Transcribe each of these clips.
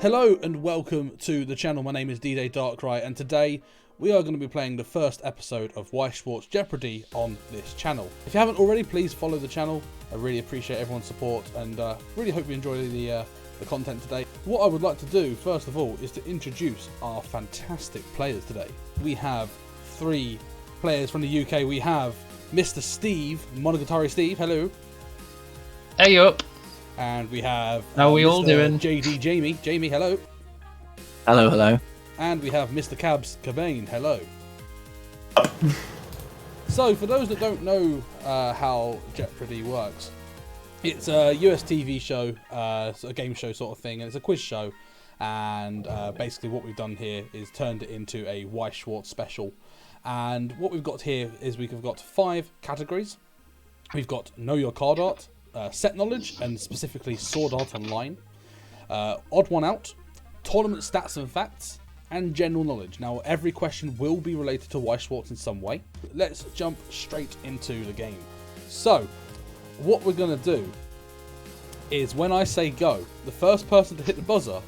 Hello and welcome to the channel. My name is DJ Darkrai and today we are going to be playing the first episode of Weiss Schwarz Jeopardy on this channel. If you haven't already, please follow the channel. I really appreciate everyone's support and really hope you enjoy the content today. What I would like to do first of all is to introduce our fantastic players today. We have three players from the UK. We have Mr. Steve, Monogatari Steve, hello. Hey up. And we have How are we all doing? JD Jamie. Jamie, hello. Hello, hello. And we have Mr. Cabs Kabaine, hello. So, for those that don't know how Jeopardy works, it's a US TV show, a game show sort of thing, and it's a quiz show. And basically what we've done here is turned it into a Weiss Schwarz special. And what we've got here is we've got 5 categories. We've got Know Your Card Art, Set Knowledge, and specifically Sword Art Online, Odd One Out, Tournament Stats and Facts, and General Knowledge. Now, every question will be related to Weiss Schwarz in some way. Let's jump straight into the game. So, what we're going to do is when I say go, the first person to hit the buzzer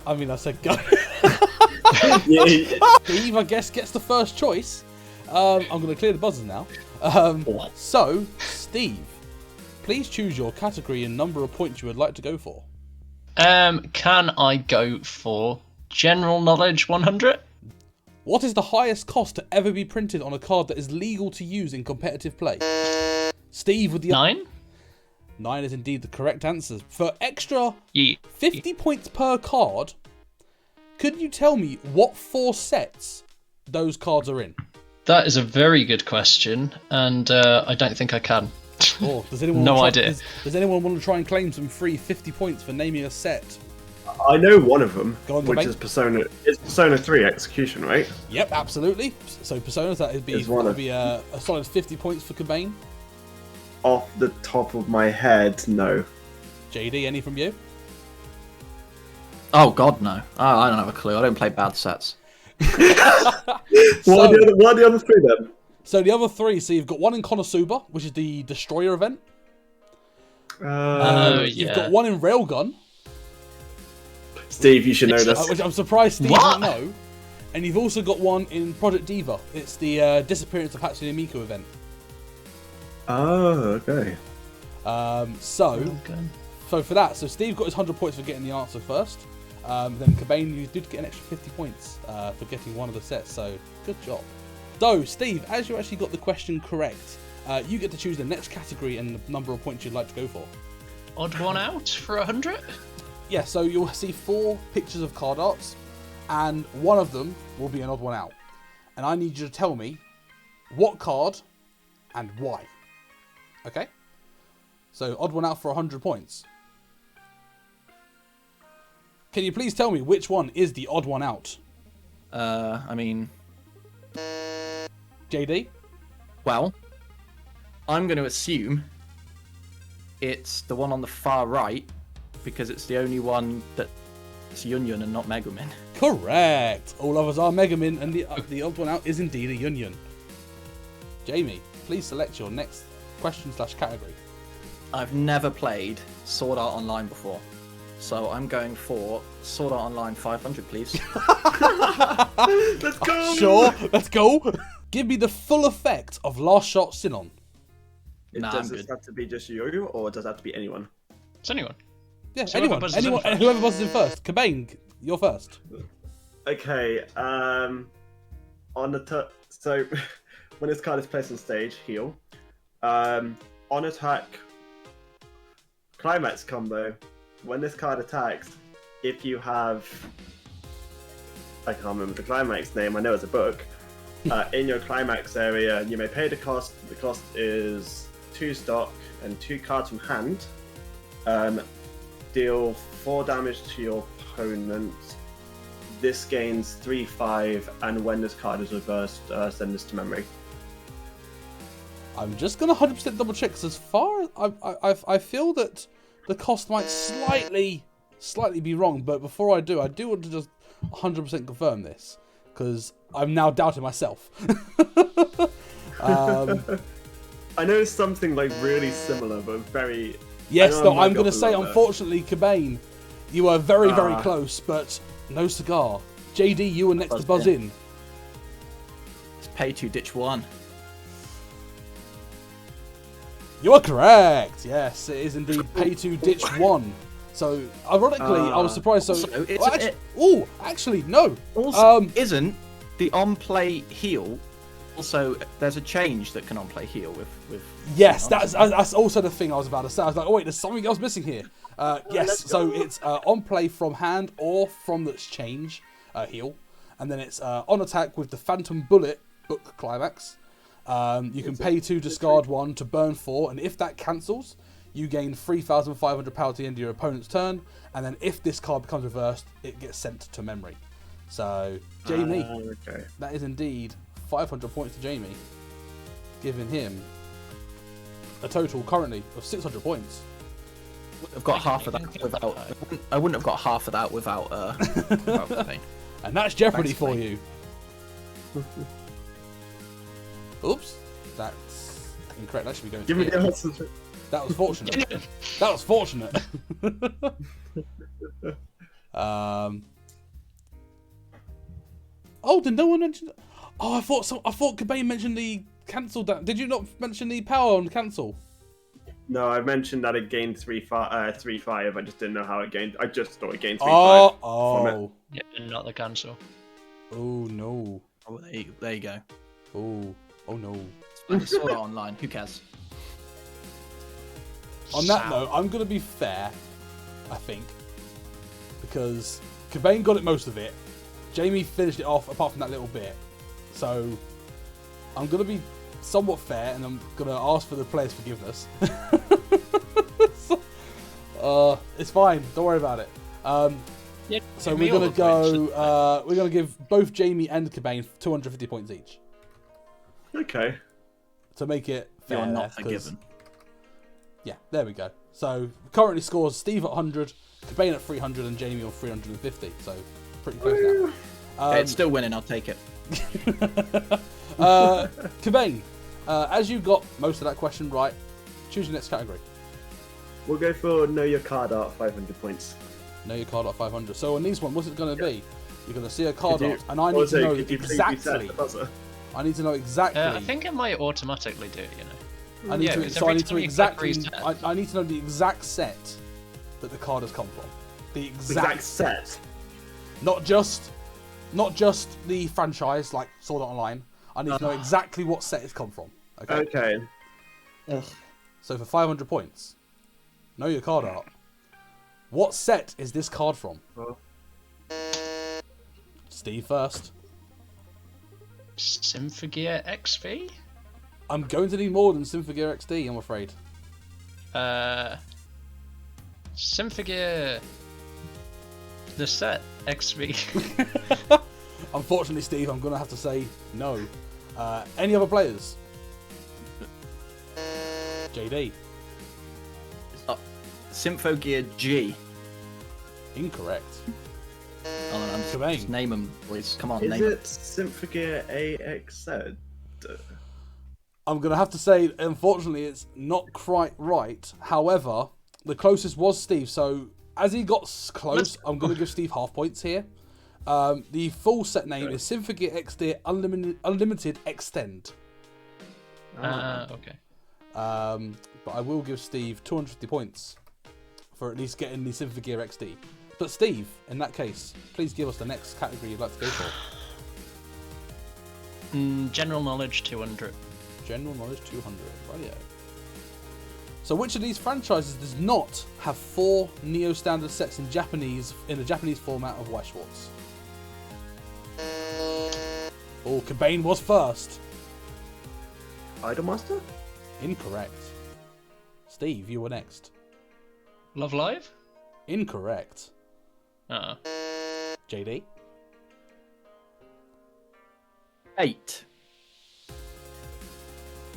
I said go. Steve, I guess, gets the first choice. I'm going to clear the buzzers now. So, Steve, please choose your category and number of points you would like to go for. Can I go for General Knowledge 100? What is the highest cost to ever be printed on a card that is legal to use in competitive play? Steve with the 9? 9 is indeed the correct answer. For extra Yeah. 50 points per card, could you tell me what 4 sets those cards are in? That is a very good question, and I don't think I can. Oh, does anyone No idea. Does anyone want to try and claim some free 50 points for naming a set? I know one of them, Go on, which Kabaine. is Persona. It's Persona 3 Execution, right? Yep, absolutely. So Personas, that would be a solid 50 points for Kabaine. Off the top of my head, no. JD, any from you? Oh God, no. I don't have a clue. I don't play bad sets. What are the other 3 then? So the other 3, so you've got one in Konosuba, which is the Destroyer event. You've got one in Railgun. Steve, you should know this. Which I'm surprised Steve didn't know. And you've also got one in Project Diva. It's the Disappearance of Hatsune Miku event. Oh, okay. So for that, so Steve got his 100 points for getting the answer first. Then Kabaine, you did get an extra 50 points for getting one of the sets, so good job. So, Steve, as you actually got the question correct, you get to choose the next category and the number of points you'd like to go for. Odd one out for 100? Yeah, so you'll see 4 pictures of card arts, and one of them will be an odd one out. And I need you to tell me what card and why. Okay? So, odd one out for 100 points. Can you please tell me which one is the odd one out? JD? Well, I'm going to assume it's the one on the far right because it's the only one that's Yun and not Megumin. Correct! All others are Megumin, and the odd one out is indeed a Yun. Jamie, please select your next question/category. I've never played Sword Art Online before, so I'm going for Sword Art Online 500, please. Let's go! Sure, let's go! Give me the full effect of Last Shot Sinon. Does this have to be just you, or does it have to be anyone? It's anyone. Yeah, So anyone, whoever buzzes in first. Kabaine, you're first. Okay, on the so when this card is placed on stage, heal. On attack, climax combo. When this card attacks, if you have, I can't remember the climax name, I know it's a book. In your climax area, you may pay the cost. The cost is 2 stock and 2 cards from hand. Deal 4 damage to your opponent. This gains 3/5, and when this card is reversed, send this to memory. I'm just gonna 100% double check because as far as I feel that the cost might slightly be wrong, but before I do want to just 100% confirm this because I'm now doubting myself. I know something like really similar, but very. Yes, no, I'm going to say, unfortunately, Kabaine, You were very, very close, but no cigar. JD, you were next to buzz in. It's pay 2, ditch 1. You are correct. Yes, it is indeed pay 2, ditch 1. So, ironically, I was surprised. So, actually, no. Also, isn't the on-play heal? Also, there's a change that can on-play heal with. Yes, that's also the thing I was about to say. I was like, oh wait, there's something else missing here. Yes, so it's on-play from hand or from the change heal, and then it's on attack with the Phantom Bullet book climax. You can pay 2, discard 1 to burn 4, and if that cancels, you gain 3,500 power to the end of your opponent's turn, and then if this card becomes reversed, it gets sent to memory. So, Jamie, that is indeed 500 points to Jamie, giving him a total currently of 600 points. I've got half of that without. I wouldn't have got half of that without. Kabaine. And that's Jeopardy for you. Oops, that's incorrect. That should be going. Give me the answers. That was fortunate. That was fortunate. Oh, did no one mention? Oh, I thought Kabaine mentioned the cancel. Did you not mention the power on cancel? No, I mentioned that it gained 3/5. I just didn't know how it gained. I just thought it gained 3/5. Oh. Yeah, not the cancel. Oh no. Oh, there you go. Oh no. I saw it online. Who cares? On that note, I'm gonna be fair, I think, because Kabaine got it most of it. Jamie finished it off apart from that little bit. So I'm gonna be somewhat fair, and I'm gonna ask for the players' forgiveness. It's fine. Don't worry about it. So we're gonna go. We're gonna give both Jamie and Kabaine 250 points each. Okay. To make it fair. You're not forgiven. Yeah, there we go. So currently scores Steve at 100, Kabaine at 300, and Jamie on 350. So pretty close now. Okay, it's still winning. I'll take it. Kabaine, as you got most of that question right, choose your next category. We'll go for Know Your Card Art, 500 points. Know Your Card Art 500. So on these one, what's it going to be? You're going to see a card art, and I Could need to know you please exactly. reset the buzzer? I need to know exactly. I think it might automatically do it, you know. I need to. it's So I every need to time you exactly. click reset. I need to know the exact set that the card has come from. The Exact set. Not just the franchise like Sword Art Online. I need to know exactly what set it's come from. Okay. Okay. So for 500 points, know your card art. What set is this card from? Steve first. Symphogear XV? I'm going to need more than Symphogear XD, I'm afraid. Symphogear... The set, XV. Unfortunately, Steve, I'm going to have to say no. Any other players? JD. Symphogear G. Incorrect. Kabaine. Just name them, boys. Come on, Is name them. it Symphogear AXZ? I'm going to have to say, unfortunately, it's not quite right. However, the closest was Steve. So, as he got close, I'm going to give Steve half points here. The full set name is Symphogear XD Unlimited Extend. Okay. But I will give Steve 250 points for at least getting the Symphogear XD. But Steve, in that case, please give us the next category you'd like to go for. General knowledge 200. General knowledge 200. Rightio. So which of these franchises does not have 4 Neo standard sets in the Japanese format of Weiss Schwarz? Oh, Kabaine was first. Idolmaster? Incorrect. Steve, you were next. Love Live? Incorrect. JD? 8.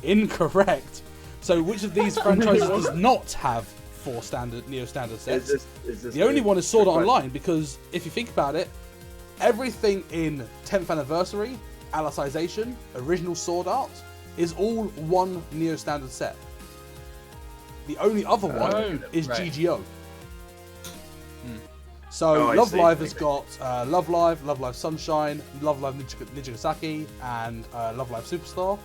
Incorrect. So which of these franchises does not have 4 Neo standard sets? Is this The only one is Sword Art Online, because if you think about it, everything in 10th Anniversary, Alicization, Original Sword Art is all one Neo standard set. The only other one is right. GGO. So Oh, I Love see. Live has got Love Live Sunshine, Love Live Nijigasaki, and Love Live Superstar.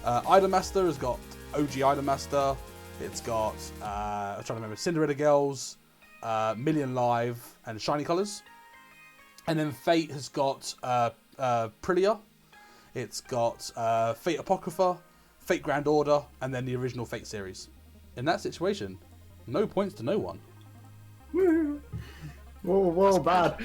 Idolmaster has got OG Idolmaster. It's got I'm trying to remember Cinderella Girls, Million Live, and Shiny Colors. And then Fate has got Aprilia. It's got Fate Apocrypha, Fate Grand Order, and then the original Fate series. In that situation, no points to no one. Whoa, bad.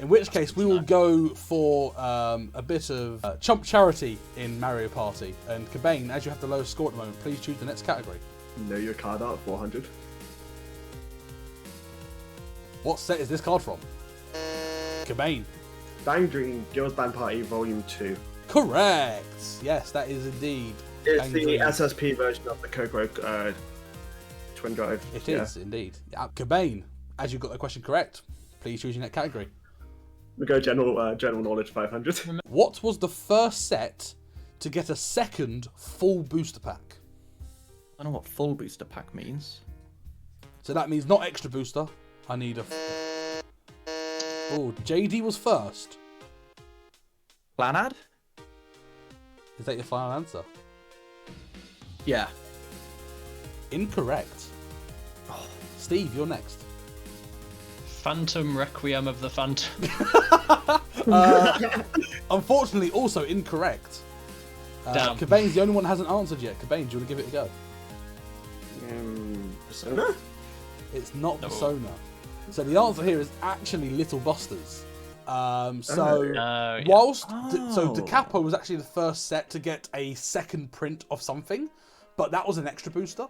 In which case, we will go for a bit of chump charity in Mario Party. And Kabaine, as you have the lowest score at the moment, please choose the next category. Know your card art, 400. What set is this card from? Kabaine. Bang Dream Girls Band Party Volume 2. Correct! Yes, that is indeed. It's Bang the Dream. SSP version of the Kokoro Twin Drive. It is, indeed. Kabaine, as you got the question correct, please choose your next category. We go general knowledge 500. What was the first set to get a second full booster pack? I don't know what full booster pack means. So that means not extra booster. I need a... Oh, JD was first. Planad? Is that your final answer? Yeah. Incorrect. Steve, you're next. Phantom Requiem of the Phantom. Unfortunately, also incorrect. Damn. Kabaine's the only one that hasn't answered yet. Kabaine, do you want to give it a go? Persona? It's not No. Persona. So the answer here is actually Little Busters. Whilst Da Capo was actually the first set to get a second print of something, but that was an extra booster.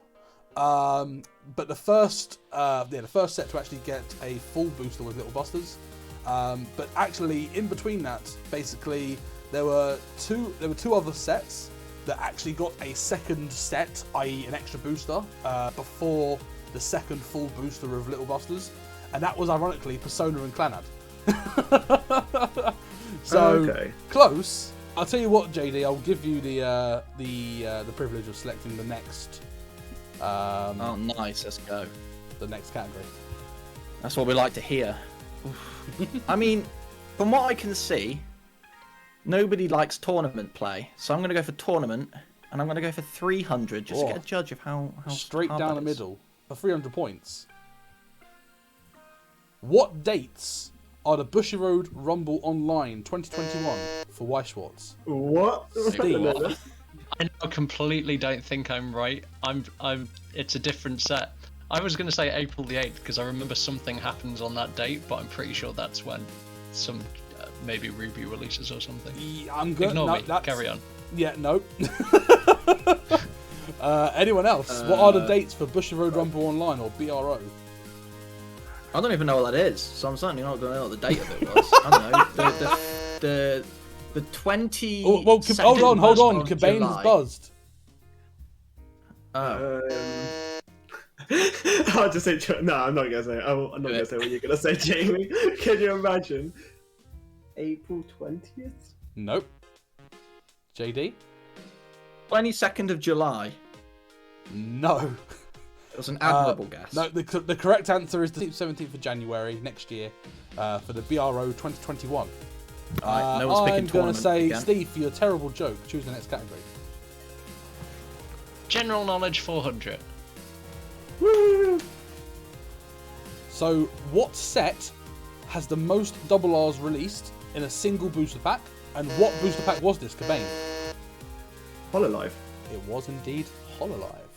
But the first set to actually get a full booster was Little Busters. But actually, in between that, basically there were two other sets that actually got a second set, i.e., an extra booster, before the second full booster of Little Busters, and that was ironically Persona and Clannad. So close. I'll tell you what, JD. I'll give you the privilege of selecting the next. Oh, nice. Let's go. The next category. That's what we like to hear. I mean, from what I can see, nobody likes tournament play, so I'm going to go for tournament, and I'm going to go for 300 just to get a judge of how straight hard down that the is. middle for 300 points. What dates are the Bushiroad Rumble Online 2021 for Weiss Schwarz? What? Steve. I now completely don't think I'm right. It's a different set. I was going to say April the 8th because I remember something happens on that date, but I'm pretty sure that's when some maybe Ruby releases or something. I'm good. Ignore No, me. that's... Carry on. Yeah, no. Anyone else? What are the dates for Bushiroad Rumble Online or BRO? I don't even know what that is, so I'm certainly not going to know what the date of it was. I don't know. The 20. Oh, well, hold on. Kabaine's buzzed. Oh. I'll just say no. I'm not gonna say. I'm not gonna say what you're gonna say, Jamie. Can you imagine? April 20th. Nope. JD? 22nd of July. No. It was an admirable guess. No, the correct answer is the 17th of January next year for the BRO 2021. Right, no one's picking I'm going to tournament say, again. Steve, for your terrible joke, choose the next category. General knowledge 400. Woo! So, what set has the most double R's released in a single booster pack? And what booster pack was this, Kabaine? Hololive, It was indeed Hololive.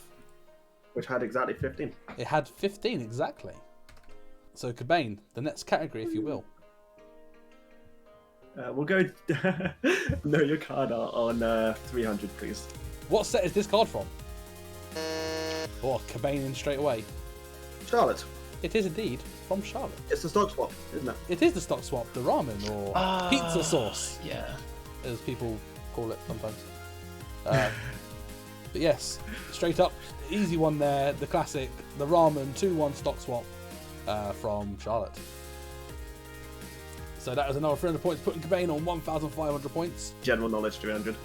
which had exactly 15. It had 15 exactly. So, Kabaine, the next category, if you will. We'll go. Know your card art on 300, please. What set is this card from? Oh, Kabaine in straight away. Charlotte. It is indeed from Charlotte. It's the stock swap, isn't it? It is the stock swap, the ramen or pizza sauce, Yeah. as people call it sometimes. But yes, straight up, easy one there. The classic, the ramen 2-1 stock swap from Charlotte. So that was another 300 points, putting Kabaine on 1,500 points. General knowledge 300.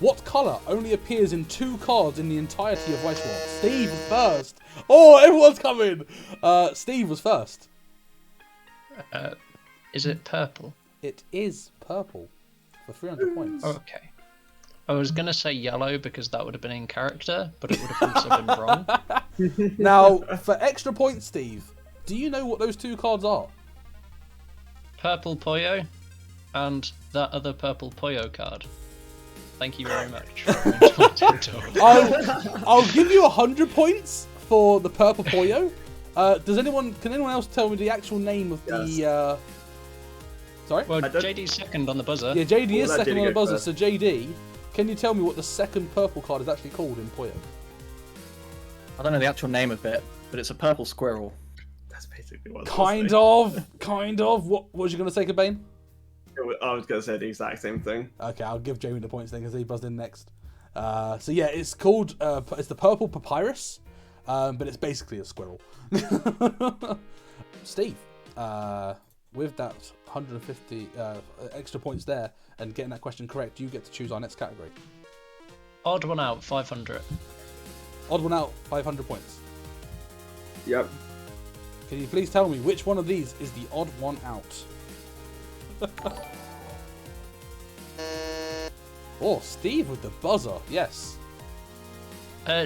What colour only appears in 2 cards in the entirety of Weiss Jeopardy? Steve was first. Oh, everyone's coming. Steve was first. Is it purple? It is purple for 300 points. Okay. I was going to say yellow because that would have been in character, but it would have also been wrong. Now, for extra points, Steve, do you know what those two cards are? Purple Poyo and that other purple Poyo card. Thank you very much. I'll give you 100 points for the purple Poyo. Can anyone else tell me the actual name of the? Sorry. Well, JD's second on the buzzer. Yeah, JD is Well, second JD on the goes buzzer. first. So JD, can you tell me what the second purple card is actually called in Poyo? I don't know the actual name of it, but it's a purple squirrel. That's basically what. Kind of. What was you going to say, Kabaine? I was going to say the exact same thing. Okay, I'll give Jamie the points then because he buzzed in next. So yeah, it's called. It's the purple papyrus, but it's basically a squirrel. Steve, with that 150 extra points there and getting that question correct, you get to choose our next category. Odd one out, 500. Odd one out, 500 points. Yep. Can you please tell me which one of these is the odd one out? Oh, Steve with the buzzer. Yes.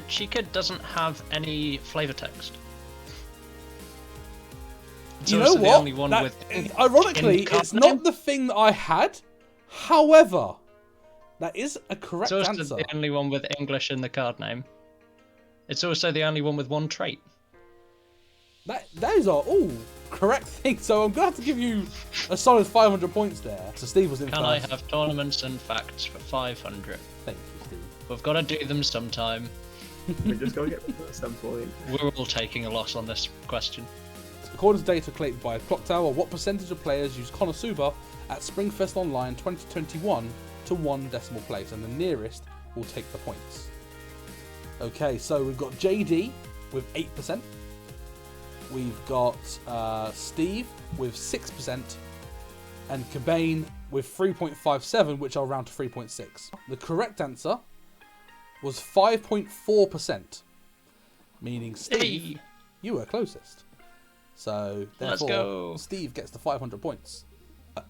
Chica doesn't have any flavor text. It's You know also what? the only one That- with ironically, in it's not the thing that I had. However, that is a correct It's also answer. the only one with English in the card name. It's also the only one with one trait. Those are all correct things. So I'm going to have to give you a solid 500 points there. So Steve was in Can first. I have tournaments and facts for 500? Thank you, Steve. We've got to do them sometime. We just got to get to some point. We're all taking a loss on this question. According to data collected by Clock Tower, what percentage of players use Konosuba at Springfest Online 2021 to 1 decimal place? And the nearest will take the points. Okay, so we've got JD with 8%. We've got Steve with 6%. And Kabaine with 3.57, which I'll round to 3.6. The correct answer was 5.4%. Meaning, Steve, Hey, you were closest. So, Let's therefore, go. Steve gets the 500 points.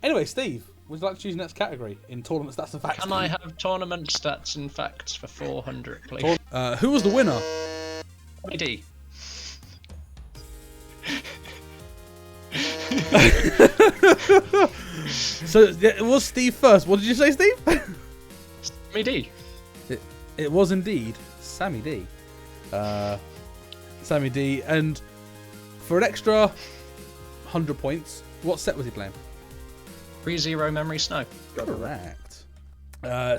Anyway, Steve, would you like to choose the next category in tournament stats and facts? can I have tournament stats and facts for 400, please? Who was the winner? JD. So, it was Steve first. What did you say, Steve? Me D. It was indeed Sammy D. Sammy D. And for an extra 100 points, what set was he playing? 3-0 Memory Snow. Correct.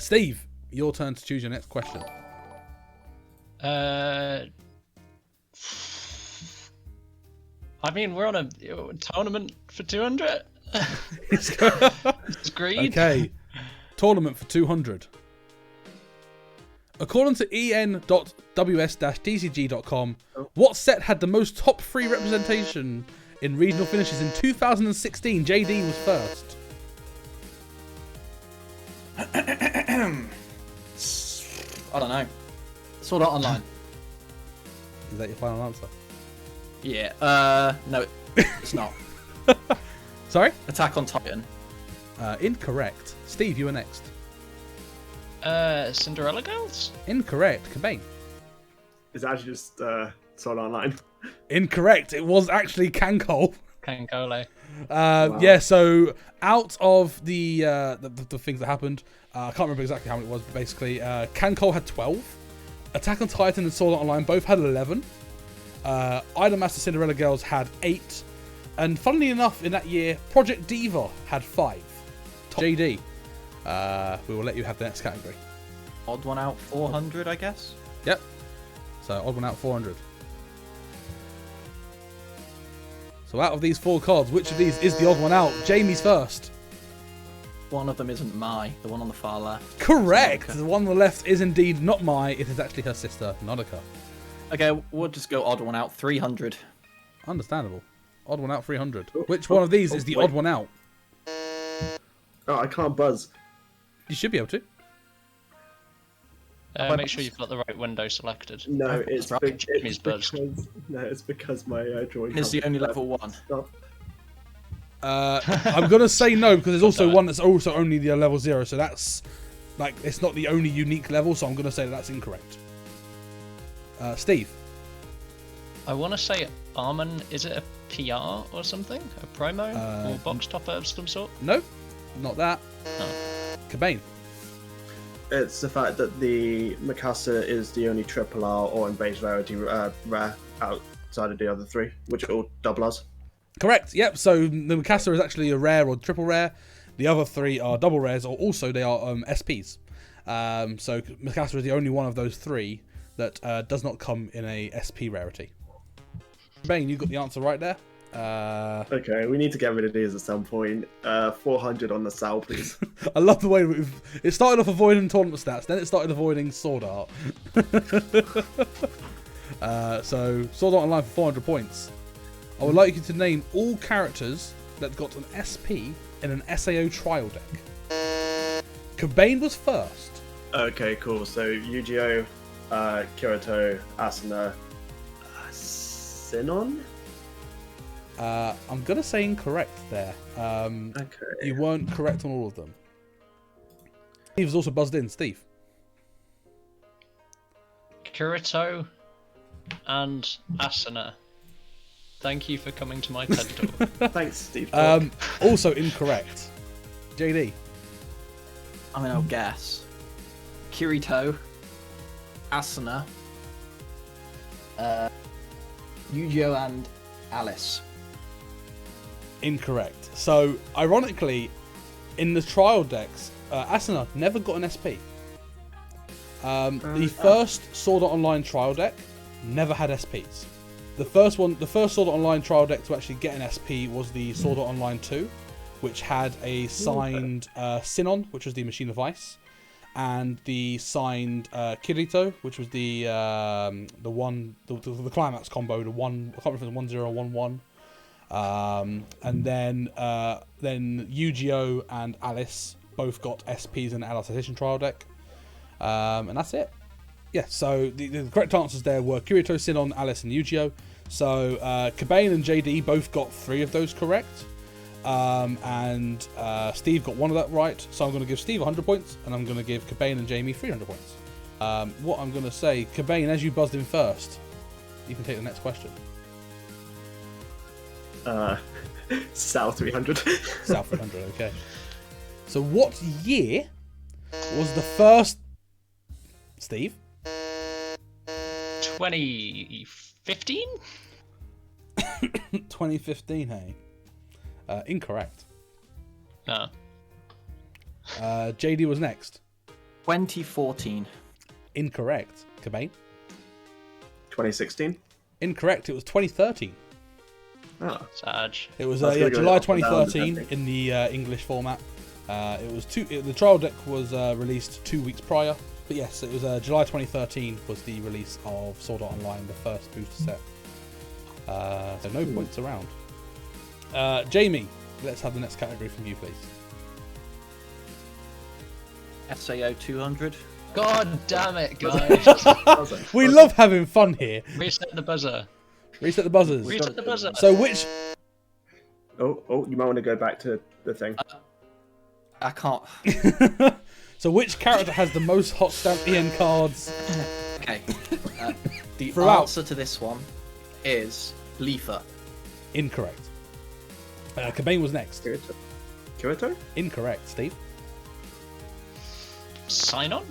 Steve, your turn to choose your next question. I mean, we're on a tournament for 200. It's green. Okay. Tournament for 200. According to en.ws-tcg.com, what set had the most top 3 representation in regional finishes in 2016? JD was first. I don't know. Sword Art Online. Is that your final answer? Yeah. No, it's not. Sorry? Attack on Titan. Incorrect. Steve, you were next. Cinderella Girls? Incorrect. Kabaine. It's actually just Sword Online. Incorrect. It was actually Kankole. Kankole. Yeah, so out of the things that happened, I can't remember exactly how many it was, but basically, Kankole had 12. Attack on Titan and Sword Art Online both had 11. Idolmaster Cinderella Girls had 8. And funnily enough, in that year, Project Diva had 5. JD, we will let you have the next category. Odd one out, 400, I guess. Yep. So, odd one out, 400. So, out of these 4 cards, which of these is the odd one out? Jamie's first. One of them isn't the one on the far left. Correct. Nodoka. The one on the left is indeed not Mai. It is actually her sister, Nodoka. Okay, we'll just go odd one out, 300. Understandable. Odd one out, 300. Which one of these is the wait. odd one out? Oh, I can't buzz. You should be able to. Make sure you've got the right window selected. No, it's, right. Jimmy's buzzed. because no, it's because my drawing. It's the can't only level 1. stop. I'm gonna say no because there's also one that's also only the level 0, so that's like it's not the only unique level. So I'm gonna say that's incorrect. Steve. I want to say Armin. Is it a PR or something? A promo or box topper of some sort? No, not that. Oh. Kabaine. It's the fact that the Mikasa is the only triple R or in base rarity rare outside of the other 3, which are all double Rs. Correct. Yep. So the Mikasa is actually a rare or triple rare. The other 3 are double rares, or also they are SPs. So Mikasa is the only one of those 3 that does not come in a SP rarity. Bane, you got the answer right there. Okay, we need to get rid of these at some point. 400 on the Sal, please. I love the way it started off avoiding tournament stats, then it started avoiding Sword Art. So Sword Art Online for 400 points. I would like you to name all characters that got an SP in an SAO trial deck. Kabaine was first. Okay, cool. So Yu-Gi-Oh, Kirito, Asuna, Sinon? I'm going to say incorrect there. Okay. You weren't correct on all of them. Steve's also buzzed in. Steve. Kirito and Asuna. Thank you for coming to my TED Talk. Thanks, Steve. Also incorrect. JD. I mean, I'll guess. Kirito, Asuna, Yu-Gi-Oh and Alice. Incorrect. So, ironically, in the trial decks, Asuna never got an SP. The first Sword Art Online trial deck never had SPs. The first Sword Art Online trial deck to actually get an SP was the Sword Art Online 2, which had a signed Sinon, which was the Machine of Weiss, and the signed Kirito, which was the climax combo, the one I can't remember if it was 1-0 or 1-1. And then Yu-Gi-Oh and Alice both got SPs in the Alicization trial deck, and that's it. Yeah, so the correct answers there were Kirito, Sinon, Alice, and Yu-Gi-Oh. So Kabaine and JD both got 3 of those correct. And Steve got 1 of that right. So I'm going to give Steve 100 points, and I'm going to give Kabaine and Jamie 300 points. What I'm going to say, Kabaine, as you buzzed in first, you can take the next question. Sal 300. Sal 300, okay. So what year was the first... Steve? 2015? 2015, hey? Incorrect. No. JD was next. 2014. Incorrect. Kabaine? 2016? Incorrect. It was 2013. Oh. Sag. It was That's gonna go July up and down, 2013 depending. in the English format. It was the trial deck was released 2 weeks prior, but yes, it was July 2013 was the release of Sword Art Online, the first booster set. So no points around. Jamie, let's have the next category from you, please. SAO 200. God damn it, guys. We love having fun here. Reset the buzzer. Reset the buzzers. Reset the buzzer. So which... Oh, you might want to go back to the thing. I can't. So which character has the most hot stamp EN cards? Okay. The Throughout. answer to this one is Leafer. Incorrect. Kabaine was next. Kirito? Incorrect. Steve? Sign on?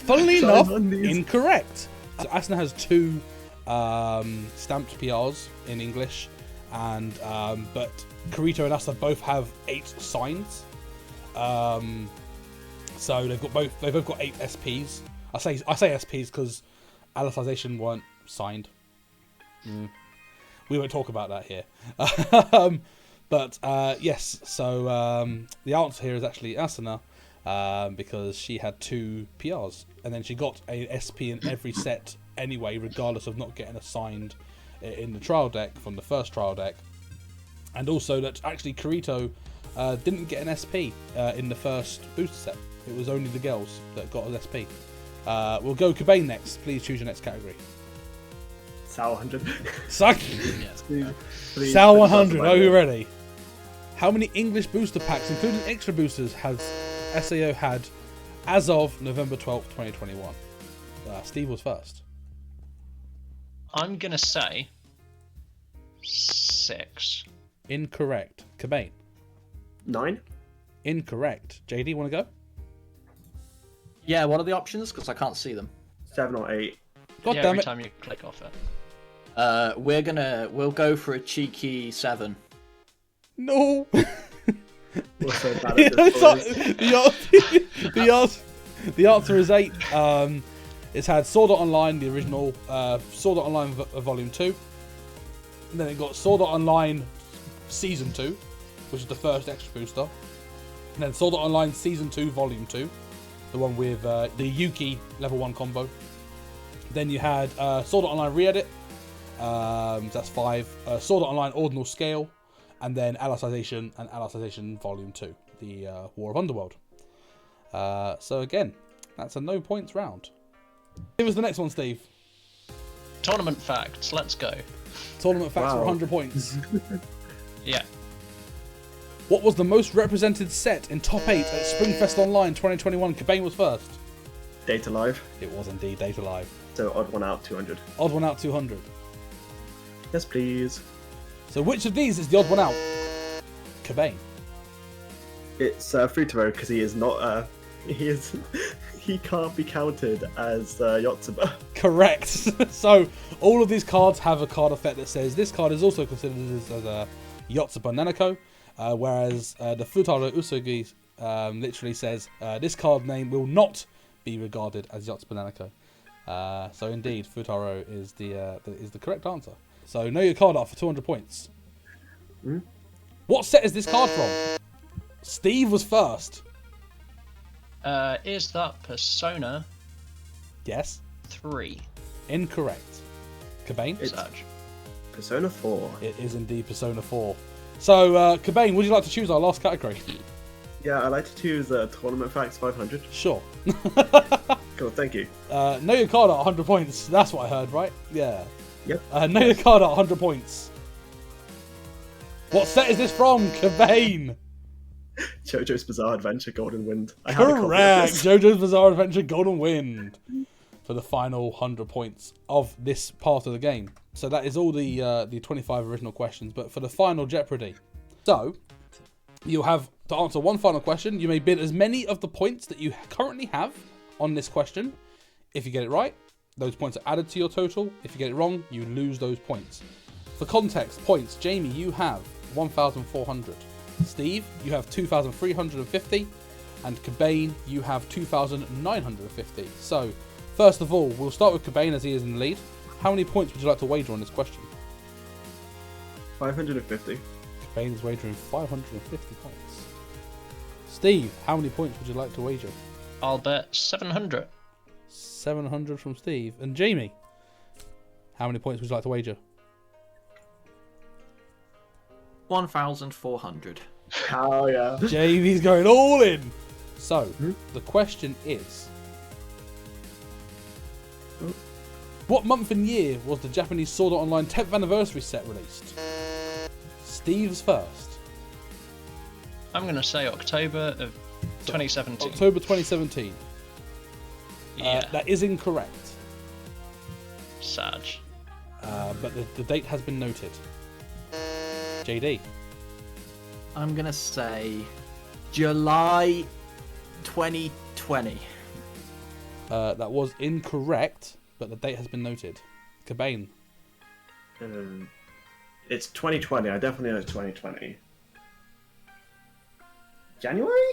Funnily enough, on these. incorrect. So Asuna has 2 stamped PRs in English, and but Kirito and Asuna both have 8 signs. So they've both got 8 SPs. I say SPs because Alicization weren't signed. We won't talk about that here. But yes, so the answer here is actually Asuna, because she had 2 PRs, and then she got a SP in every set anyway, regardless of not getting assigned in the trial deck from the first trial deck. And also that actually Kirito didn't get an SP in the first booster set. It was only the girls that got an SP. We'll go Kabaine next. Please choose your next category. Sal 100. Suck. Please, Sal please 100. answer Are you my ready? How many English booster packs, including extra boosters, has SAO had as of November 12th, 2021? Steve was first. I'm gonna say 6. Incorrect. Kabaine. 9? Incorrect. JD, want to go? Yeah, what are the options? Because I can't see them. 7 or 8. God Yeah, damn every it. time you click off it. We'll go for a cheeky 7. No. We're so bad at this, boys. The answer is 8. It's had Sword Art Online, the original Sword Art Online Volume 2. And then it got Sword Art Online Season 2, which is the first extra booster. And then Sword Art Online Season 2 Volume 2, the one with the Yuki level 1 combo. Then you had Sword Art Online Re-Edit, that's 5. Sword Art Online Ordinal Scale, and then Alicization and Alicization Volume 2, the War of Underworld. So again, that's a no points round. Give us the next one, Steve. Tournament facts. Let's go. Tournament facts for Wow. 100 points. Yeah. What was the most represented set in Top 8 at Springfest Online 2021? Kabaine was first. Data Live. It was indeed Data Live. So odd one out, 200. Odd one out, 200. Yes, please. So which of these is the odd one out? Kabaine. It's Futaro because he is not. He can't be counted as Yotsuba. Correct. So all of these cards have a card effect that says this card is also considered as a Yotsuba Nanako, whereas the Futaro Usugi literally says this card name will not be regarded as Yotsuba Nanako. So indeed, Futaro is the correct answer. So know your card up for 200 points. Hmm? What set is this card from? Steve was first. Is that Persona Yes. 3? Incorrect. Kabaine? It's Such. Persona 4. It is indeed Persona 4. So, Kabaine, would you like to choose our last category? Yeah, I like to choose Tournament Facts 500. Sure. Cool, thank you. Know your card at 100 points. That's what I heard, right? Yeah. Yep. Know your card at 100 points. What set is this from, Kabaine? JoJo's Bizarre Adventure Golden Wind. I had a copy of Correct. this. JoJo's Bizarre Adventure Golden Wind for the final 100 points of this part of the game. So that is all the 25 original questions. But for the final Jeopardy, so you'll have to answer one final question. You may bid as many of the points that you currently have on this question. If you get it right, those points are added to your total. If you get it wrong, you lose those points. For context points, Jamie, you have 1,400. Steve, you have 2,350, and Kabaine, you have 2,950. So, first of all, we'll start with Kabaine as he is in the lead. How many points would you like to wager on this question? 550. Kabaine is wagering 550 points. Steve, how many points would you like to wager? I'll bet 700. 700 from Steve. And Jamie, how many points would you like to wager? 1,400. Oh, yeah. Jamie's going all in. So, the question is, what month and year was the Japanese Sword Art Online 10th anniversary set released? Steve's first. I'm going to say October of 2017. October 2017. Yeah. That is incorrect, Sag. but the date has been noted. JD. I'm gonna say July 2020. That was incorrect, but the date has been noted. Kabaine. It's 2020. I definitely know it's 2020. January?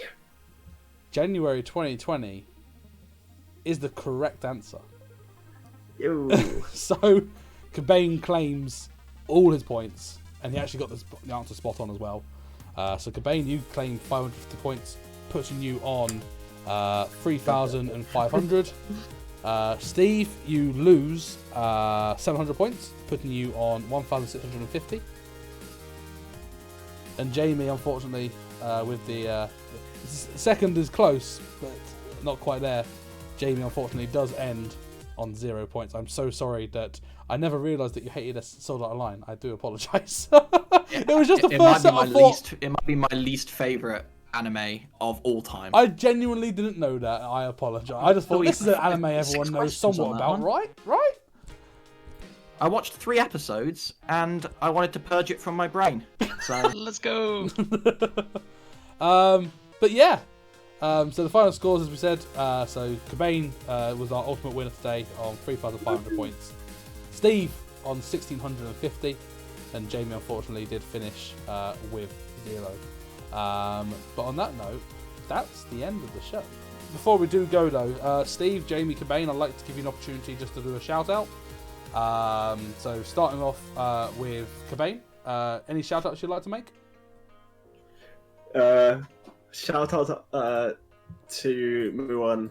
January 2020 is the correct answer. Ew. So, Kabaine claims all his points, and he actually got the answer spot on as well. So, Kabaine, you claim 550 points, putting you on 3,500. Steve, you lose 700 points, putting you on 1,650. And Jamie, unfortunately, with the second is close, but not quite there. Jamie, unfortunately, does end on 0 points. I'm so sorry that I never realised that you hated Sword Art Online. I do apologise. It was just the first set I thought... It might be my least favourite anime of all time. I genuinely didn't know that. I apologise. I just thought this is an anime everyone knows somewhat about, right? Right? I watched 3 episodes and I wanted to purge it from my brain. So Let's go. But yeah. So the final scores, as we said, so Kabaine was our ultimate winner today on 3,500 points. Steve on 1,650, and Jamie unfortunately did finish with 0. But on that note, that's the end of the show. Before we do go though, Steve, Jamie, Kabaine, I'd like to give you an opportunity just to do a shout out. So starting off with Kabaine, any shout outs you'd like to make? Shout out to Muon.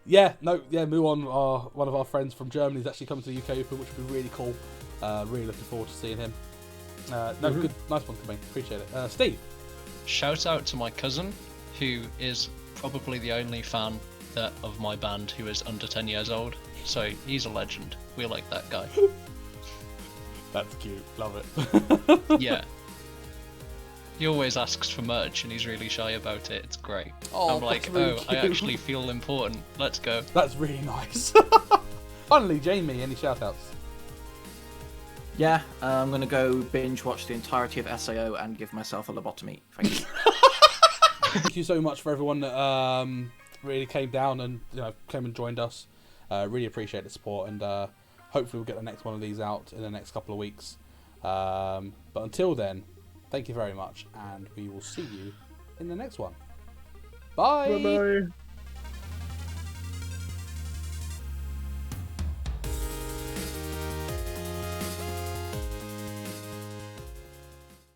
Muon, one of our friends from Germany, is actually coming to the UK Open, which would be really cool. Really looking forward to seeing him. Good, nice one, Kabaine. Appreciate it. Steve. Shout out to my cousin, who is probably the only fan of my band who is under 10 years old. So he's a legend. We like that guy. That's cute. Love it. Yeah. He always asks for merch and he's really shy about it. It's great. Oh, I'm like, really I actually feel important. Let's go. That's really nice. Finally, Jamie, any shout outs? yeah, I'm going to go binge watch the entirety of SAO and give myself a lobotomy. Thank you. Thank you so much for everyone that really came down and came and joined us. Really appreciate the support, and hopefully we'll get the next one of these out in the next couple of weeks. But until then, thank you very much, and we will see you in the next one. Bye. Bye-bye.